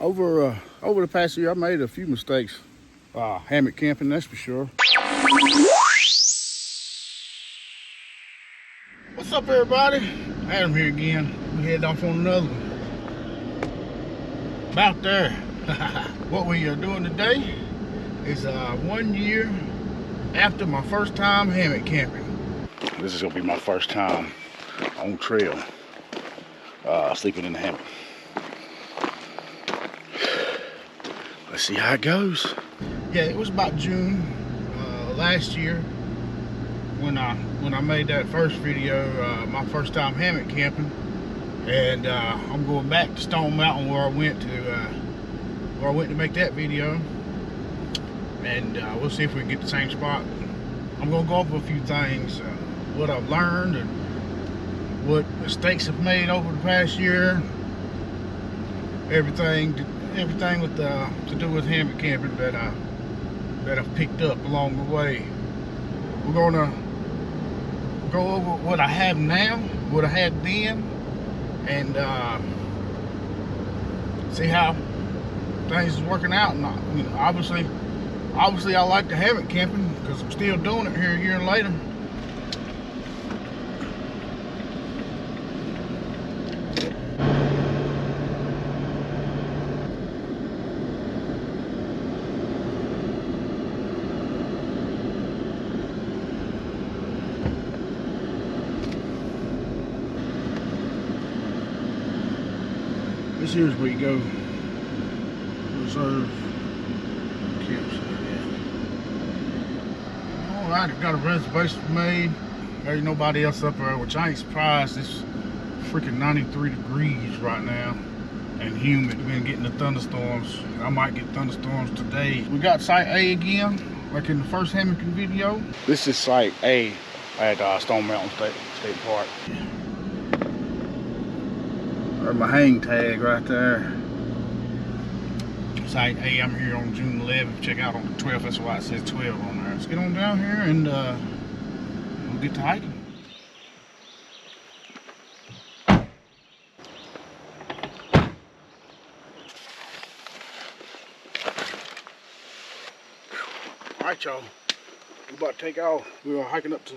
Over the past year, I made a few mistakes. Hammock camping, that's for sure. What's up, everybody? Adam here again. We headed off on another one. About there. What we are doing today is 1 year after my first time hammock camping. This is gonna be my first time on trail, sleeping in the hammock. Let's see how it goes. Yeah, it was about June last year when I made that first video, my first time hammock camping, and I'm going back to Stone Mountain where I went to make that video, and we'll see if we can get the same spot. I'm gonna go over a few things, what I've learned and what mistakes I've made over the past year, everything with to do with hammock camping that I've picked up along the way. We're gonna go over what I have now, what I had then, and see how things is working out. And you know, obviously I like the hammock camping because I'm still doing it here a year later. This here's where you go. Reserve campsite. Alright, I've got a reservation made. There's nobody else up there, which I ain't surprised. It's freaking 93 degrees right now and humid. We've been getting the thunderstorms. I might get thunderstorms today. We got site A again, like in the first hammocking video. This is site A at Stone Mountain State Park. There's my hang tag right there. Site A, I'm here on June 11th. Check out on the 12th, that's why it says 12 on there. Let's get on down here and we'll get to hiking. Alright, y'all, we're about to take off. We are hiking up to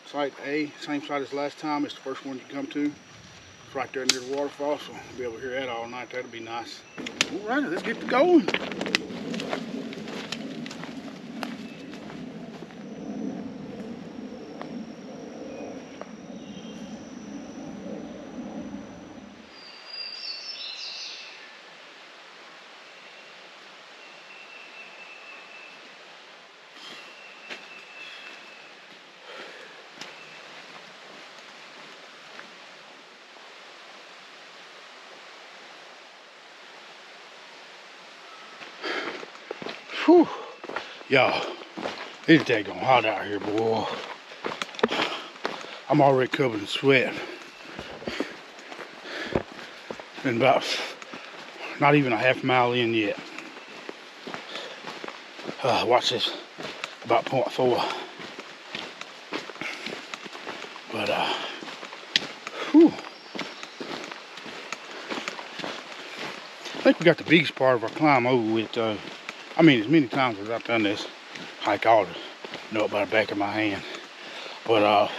site A, same site as last time. It's the first one you come to. It's right there near the waterfall, so we'll be able to hear that all night. That'll be nice. All right, let's get to going. Whew. Y'all, it's daggone hot out here, boy. I'm already covered in sweat. Been about not even a half mile in yet. Watch this, about 0.4. But whew. I think we got the biggest part of our climb over with. I mean, as many times as I've done this hike, I ought to know it by the back of my hand. But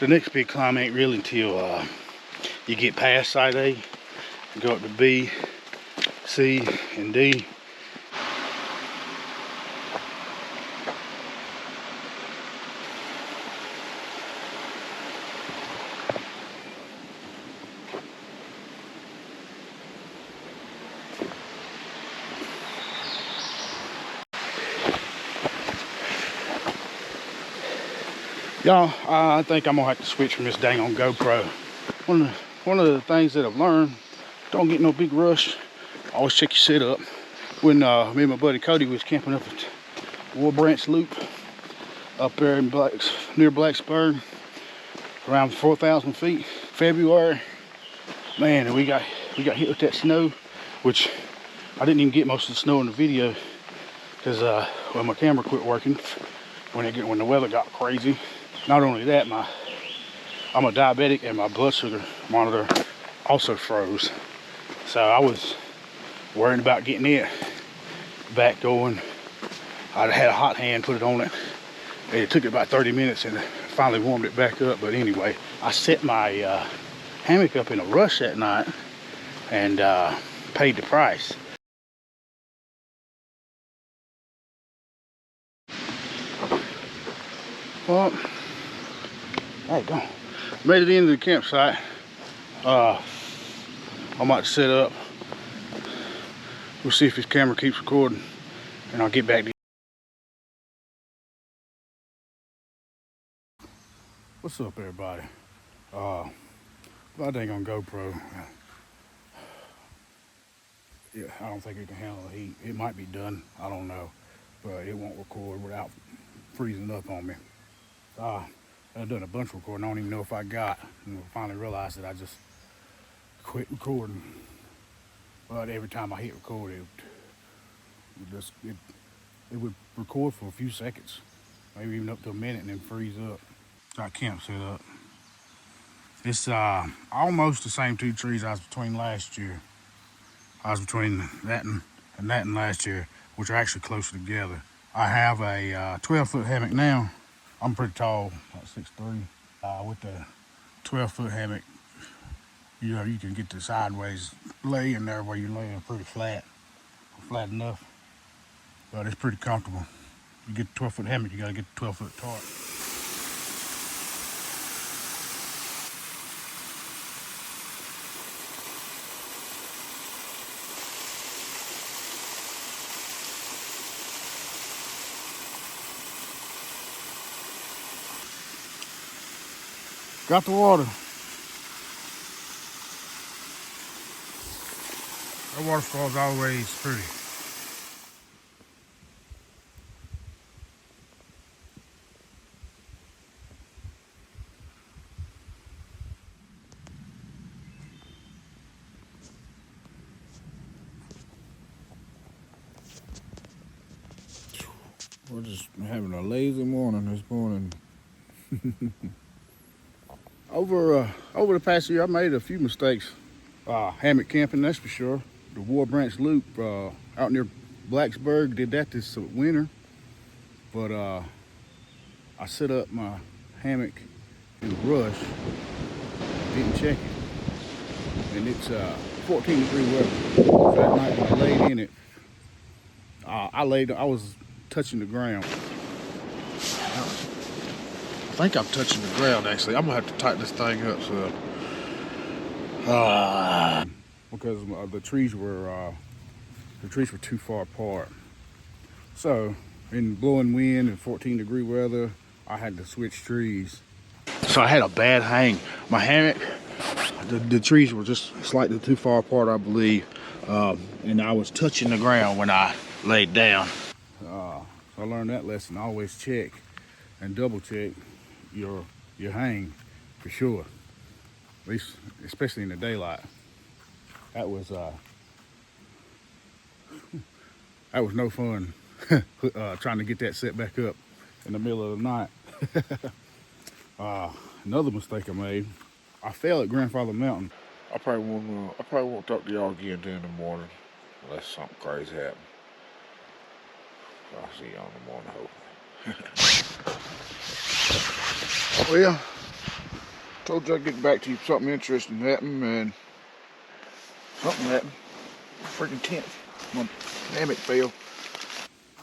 the next big climb ain't really until you get past site A, go up to B, C, and D. Y'all, I think I'm gonna have to switch from this dang on GoPro. One of the things that I've learned, don't get no big rush. Always check your setup. When me and my buddy Cody was camping up at War Branch Loop up there in near Blacksburg, around 4,000 feet, February, man, and we got hit with that snow, which I didn't even get most of the snow in the video because well, my camera quit working when the weather got crazy. Not only that, I'm a diabetic and my blood sugar monitor also froze. So I was worrying about getting it back going. I had a hot hand, put it on it. It took it about 30 minutes and finally warmed it back up. But anyway, I set my hammock up in a rush that night and paid the price. Well, there you go. Made it into the campsite. I'm about to set up. We'll see if this camera keeps recording, and I'll get back to you. What's up, everybody? My dang on GoPro. Yeah, I don't think it can handle the heat. It might be done, I don't know, but it won't record without freezing up on me. I've done a bunch of recording. I don't even know if I got, and I finally realized that I just quit recording. But every time I hit record, it would record for a few seconds, maybe even up to a minute, and then freeze up. Got camp set up. It's almost the same two trees I was between last year. I was between that and last year, which are actually closer together. I have a 12-foot hammock now. I'm pretty tall, about 6'3". With the 12-foot hammock, you know, you can get the sideways lay in there where you're laying pretty flat enough. But it's pretty comfortable. You get the 12-foot hammock, you gotta get the 12-foot tarp. Got the water. That waterfall's always pretty. We're just having a lazy morning this morning. Over the past year, I made a few mistakes. Hammock camping, that's for sure. The War Branch Loop out near Blacksburg, did that this winter. But I set up my hammock in a rush, didn't check it. And it's 14-degree weather. So that night when I laid in it, I was touching the ground. I think I'm touching the ground, actually. I'm gonna have to tighten this thing up, so. Because the trees were too far apart. So, in blowing wind and 14-degree weather, I had to switch trees. So I had a bad hang. My hammock, the trees were just slightly too far apart, I believe. And I was touching the ground when I laid down. I learned that lesson. Always check and double check your hang for sure. At least, especially in the daylight. That was no fun trying to get that set back up in the middle of the night. Another mistake I made, I fell at Grandfather Mountain. I probably won't talk to y'all again in the morning unless something crazy happens. I'll see y'all in the morning, hopefully. Well, told you I'd get back to you if something interesting happened, and something happened. Freaking tent. My hammock fell.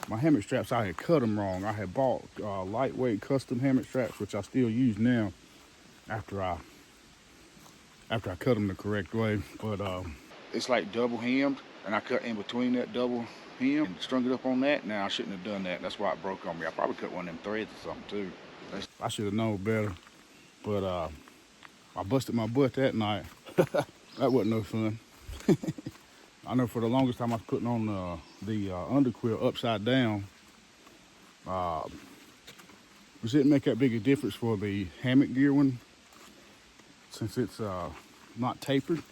My hammock straps, I had cut them wrong. I had bought lightweight custom hammock straps, which I still use now after I cut them the correct way. But it's like double hemmed, and I cut in between that double hem and strung it up on that. Now I shouldn't have done that. That's why it broke on me. I probably cut one of them threads or something too. I should have known better. But I busted my butt that night. That wasn't no fun. I know for the longest time I was putting on the underquilt upside down. Which didn't make that big a difference for the Hammock Gear one, since it's not tapered.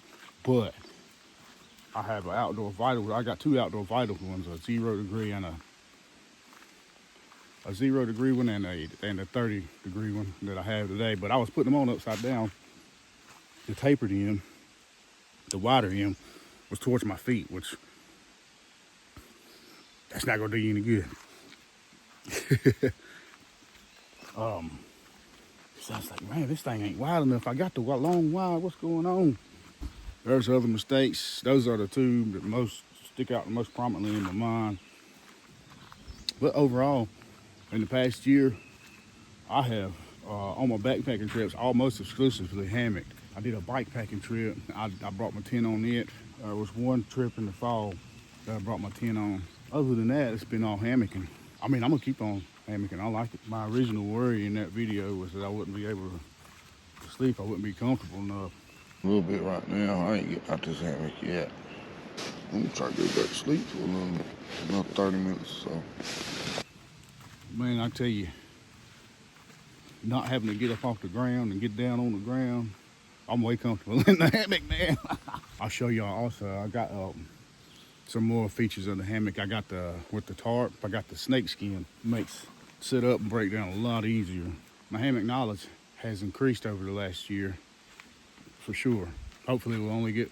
But I have an outdoor vital. I got two outdoor vital ones, a 0 degree and a 0 degree one and a 30 degree one that I have today. But I was putting them on upside down. The tapered end, the wider end, was towards my feet, which That's not gonna do you any good. So I was like, man, this thing ain't wide enough. I got the long wide. What's going on? There's other mistakes. Those are the two that most stick out the most prominently in my mind. But overall, in the past year, I have on my backpacking trips almost exclusively hammocked. I did a bike packing trip. I brought my tent on it. There was one trip in the fall that I brought my tent on. Other than that, it's been all hammocking. I mean, I'm gonna keep on hammocking. I like it. My original worry in that video was that I wouldn't be able to sleep. I wouldn't be comfortable enough. A little bit right now. I ain't getting out this hammock yet. I'm gonna try to go back to sleep for another 30 minutes or so. Man, I tell you, not having to get up off the ground and get down on the ground, I'm way comfortable in the hammock now. I'll show y'all also, I got some more features of the hammock. I got with the tarp, I got the snake skin. Makes sit up and break down a lot easier. My hammock knowledge has increased over the last year, for sure. Hopefully we'll only get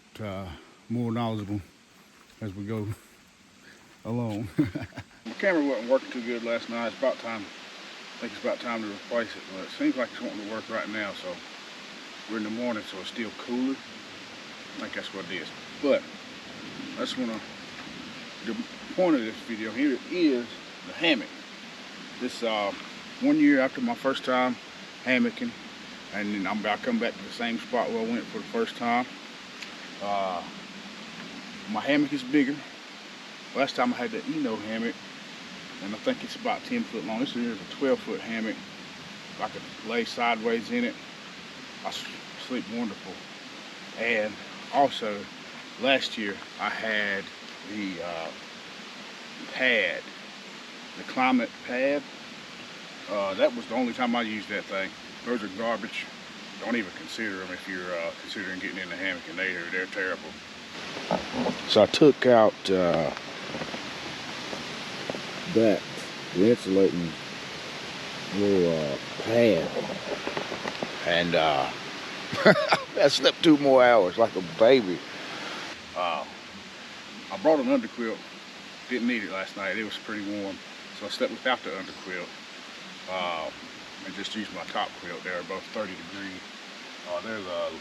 more knowledgeable as we go along. My camera wasn't working too good last night. It's about time. I think it's about time to replace it, but it seems like it's wanting to work right now. So we're in the morning, so it's still cooler. I think that's what it is. But I just want to. The point of this video here is the hammock. This 1 year after my first time hammocking, and then I come back to the same spot where I went for the first time. My hammock is bigger. Last time I had the hammock, and I think it's about 10 foot long. This is a 12-foot hammock. I could lay sideways in it. I sleep wonderful. And also, last year I had the pad, the climate pad. That was the only time I used that thing. Those are garbage. Don't even consider them if you're considering getting in the hammock, and they're terrible. So I took out that insulating little pad, and I slept 2 more hours like a baby. I brought an underquilt. Didn't need it last night. It was pretty warm, so I slept without the underquilt and just used my top quilt. They're both 30 degrees. They're the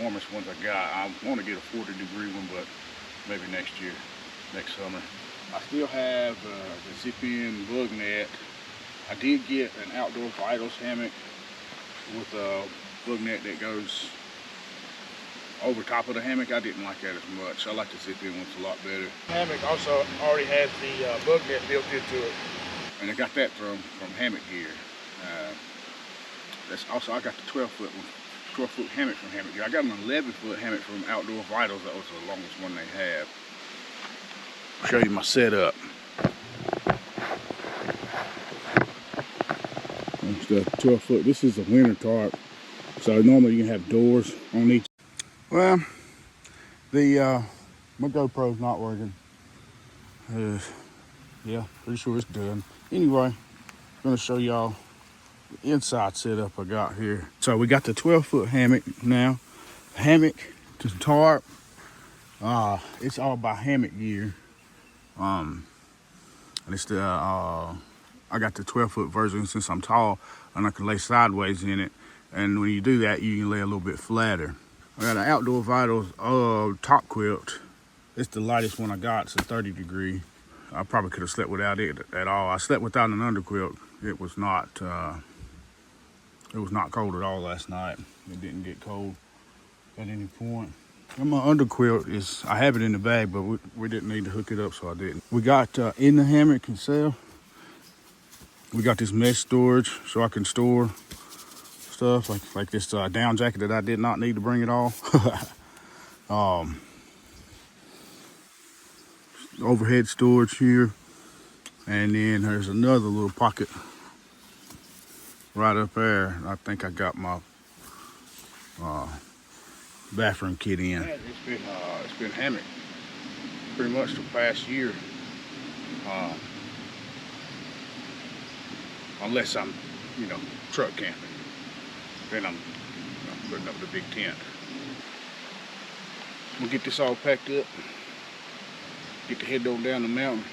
warmest ones I got. I want to get a 40-degree one, but maybe next year, next summer. I still have the zip-in bug net. I did get an Outdoor Vitals hammock with a bug net that goes over top of the hammock. I didn't like that as much. I like the zip-in ones a lot better. The hammock also already has the bug net built into it, and I got that from Hammock Gear. That's also, I got the 12-foot one. 12-foot hammock from Hammock Gear. I got an 11-foot hammock from Outdoor Vitals. That was the longest one they have. I'll show you my setup. It's the 12-foot. This is a winter tarp, so normally you can have doors on each. Well, the my GoPro's not working. Yeah, pretty sure it's done. Anyway, I'm gonna show y'all the inside setup I got here. So we got the 12-foot hammock now. Hammock to tarp. It's all by Hammock Gear. And it's the I got the 12-foot version since I'm tall and I can lay sideways in it. And when you do that, you can lay a little bit flatter. I got an Outdoor Vitals top quilt. It's the lightest one I got. It's a 30 degree. I probably could have slept without it at all. I slept without an underquilt. It was not cold at all last night. It didn't get cold at any point. And my underquilt is, I have it in the bag, but we didn't need to hook it up, so I didn't. We got in the hammock itself, we got this mesh storage so I can store stuff like this down jacket that I did not need to bring at all. Overhead storage here, and then there's another little pocket right up there. I think I got my bathroom kit in. It's been hammock pretty much the past year, unless I'm truck camping, then I'm putting up the big tent. We'll get this all packed up, get the head on down the mountain,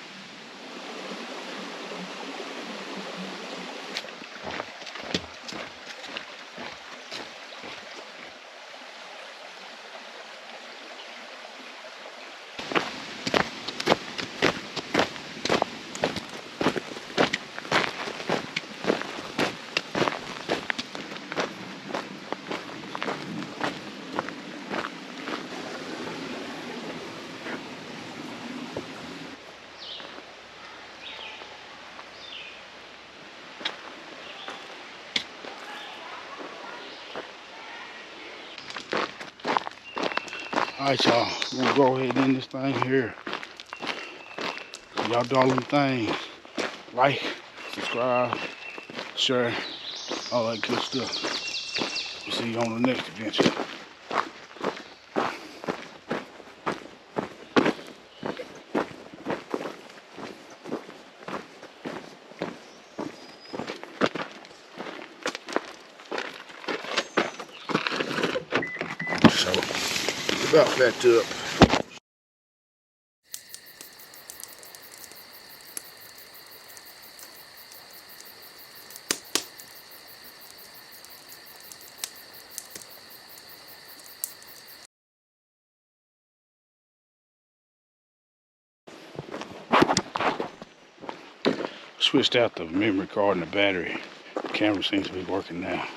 Alright, y'all. We're gonna go ahead and end this thing here. Y'all do all them things. Like, subscribe, share, all that good stuff. We'll see you on the next adventure. So, about packed up. Switched out the memory card and the battery. The camera seems to be working now.